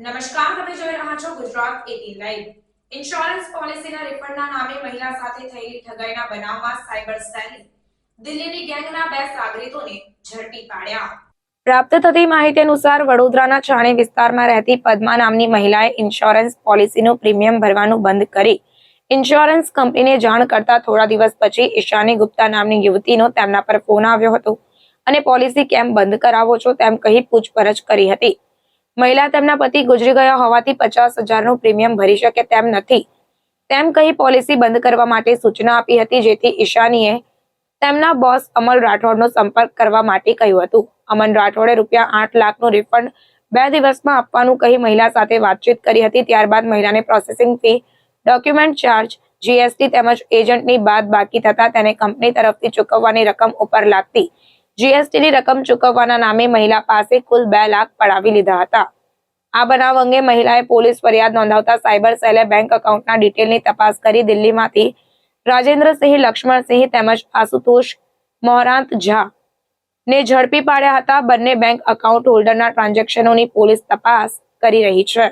નમસ્કાર, તમે જોઈ રહ્યા છો ગુજરાત 18 લાઈવ। ઇન્સ્યોરન્સ પોલિસીના રિફંડના નામે મહિલા સાથે થયેલી ઠગાઈના બનાવમાં સાયબર સેલે દિલ્હીની ગેંગના 2 સાગરીતોને ઝડપી પાડ્યા। પ્રાપ્ત થતી માહિતી અનુસાર વડોદરાના છાણી વિસ્તારમાં રહેતી પદ્મા નામની મહિલાએ ઇન્સ્યોરન્સ પોલિસીનું પ્રીમિયમ ભરવાનું બંધ કરી ઇન્સ્યોરન્સ કંપનીને જાણ કરતા થોડા દિવસ પછી ઈશાની ગુપ્તા નામની યુવતીનો તેમના પર ફોન આવ્યો હતો અને પોલિસી કેમ બંધ કરાવો છો તેમ કહી પૂછપરછ કરી હતી। મહિલા તેમના પતિ ગુજરી ગયા હોવાથી 50,000નું પ્રીમિયમ ભરી શકે તેમ નથી તેમ કહી પોલિસી બંધ કરવા માટે સૂચના આપી હતી, જેથી ઈશાનીએ તેમના બોસ અમલ રાઠોડનો સંપર્ક કરવા માટે કહ્યું હતું। અમન રાઠોડે ₹8 લાખનું રિફંડ 2 દિવસમાં આપવાનું કહી મહિલા સાથે વાતચીત કરી હતી। ત્યારબાદ મહિલાને processing fee, document charge, GST તેમજ એજન્ટની બાદ બાકી થતા તેને કંપની તરફથી ચૂકવવાની રકમ ઉપર લાગતી જીએસટીની રકમ ચૂકવવાના નામે મહિલા પાસે કુલ 2 લાખ પડાવી લીધા હતા। આ બનાવ અંગે મહિલાએ પોલીસ ફરિયાદ નોંધાવતા સાયબર સેલે બેંક એકાઉન્ટના ડિટેલની તપાસ કરી દિલ્હીમાંથી રાજેન્દ્રસિંહ, લક્ષ્મણસિંહ તેમજ આશુતોષ મોહરાંત ઝા ને ઝડપી પાડ્યા હતા। બંને બેંક એકાઉન્ટ હોલ્ડરના ટ્રાન્ઝેક્શનોની પોલીસ તપાસ કરી રહી છે।